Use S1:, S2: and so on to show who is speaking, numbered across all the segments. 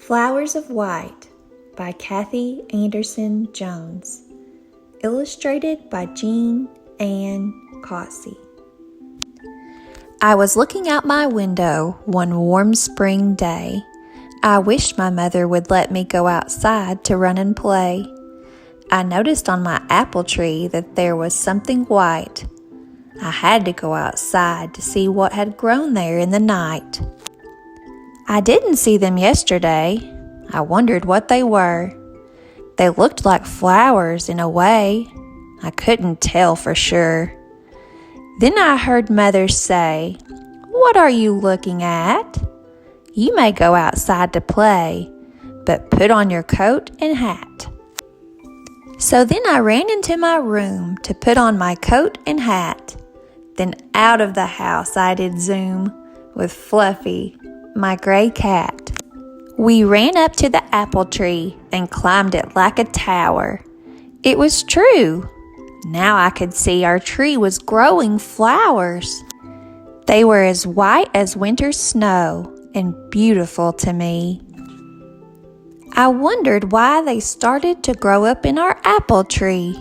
S1: Flowers of White by Cathy Anderson Jones. Illustrated by Jean Ann Cossey. I was looking out my window one warm spring day. I wished my mother would let me go outside to run and play. I noticed on my apple tree that there was something white. I had to go outside to see what had grown there in the night. I didn't see them yesterday. I wondered what they were. They looked like flowers in a way. I couldn't tell for sure. Then I heard Mother say, "What are you looking at? You may go outside to play, but put on your coat and hat." So then I ran into my room to put on my coat and hat. Then out of the house I did zoom with Fluffy, my gray cat. We ran up to the apple tree and climbed it like a tower. It was true. Now I could see our tree was growing flowers. They were as white as winter snow and beautiful to me. I wondered why they started to grow up in our apple tree.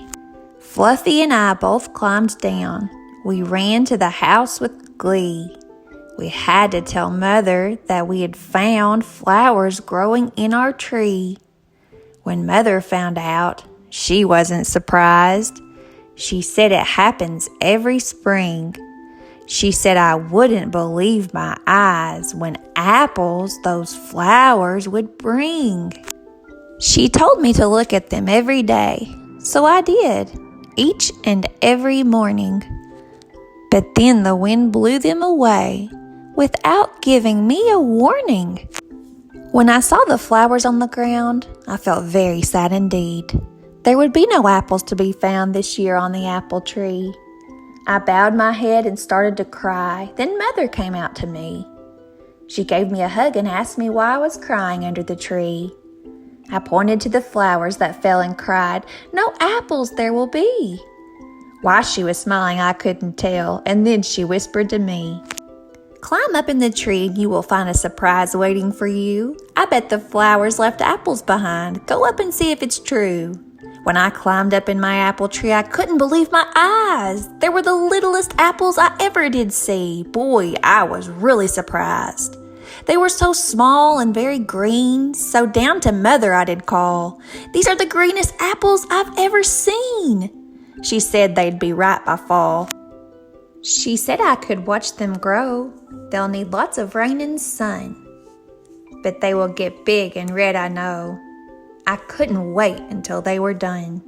S1: Fluffy and I both climbed down. We ran to the house with glee. We had to tell Mother that we had found flowers growing in our tree. When Mother found out, she wasn't surprised. She said it happens every spring. She said I wouldn't believe my eyes when apples those flowers would bring. She told me to look at them every day, so I did, each and every morning. But then the wind blew them away without giving me a warning. When I saw the flowers on the ground, I felt very sad indeed. There would be no apples to be found this year on the apple tree. I bowed my head and started to cry. Then Mother came out to me. She gave me a hug and asked me why I was crying under the tree. I pointed to the flowers that fell and cried, "No apples there will be." Why she was smiling I couldn't tell, and then she whispered to me, "Climb up in the tree and you will find a surprise waiting for you. I bet the flowers left apples behind. Go up and see if it's true." When I climbed up in my apple tree, I couldn't believe my eyes. There were the littlest apples I ever did see. Boy, I was really surprised. They were so small and very green, so down to Mother I did call, "These are the greenest apples I've ever seen." She said they'd be ripe by fall. She said I could watch them grow. They'll need lots of rain and sun. But they will get big and red, I know. I couldn't wait until they were done.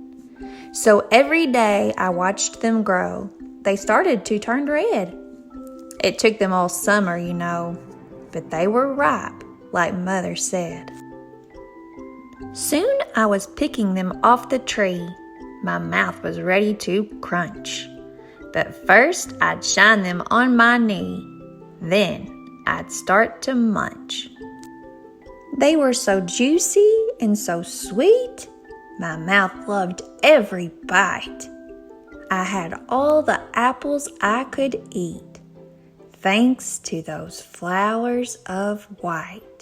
S1: So every day I watched them grow. They started to turn red. It took them all summer, you know, but they were ripe, like Mother said. Soon I was picking them off the tree. My mouth was ready to crunch. But first I'd shine them on my knee. Then I'd start to munch. They were so juicy and so sweet. My mouth loved every bite. I had all the apples I could eat, thanks to those flowers of white.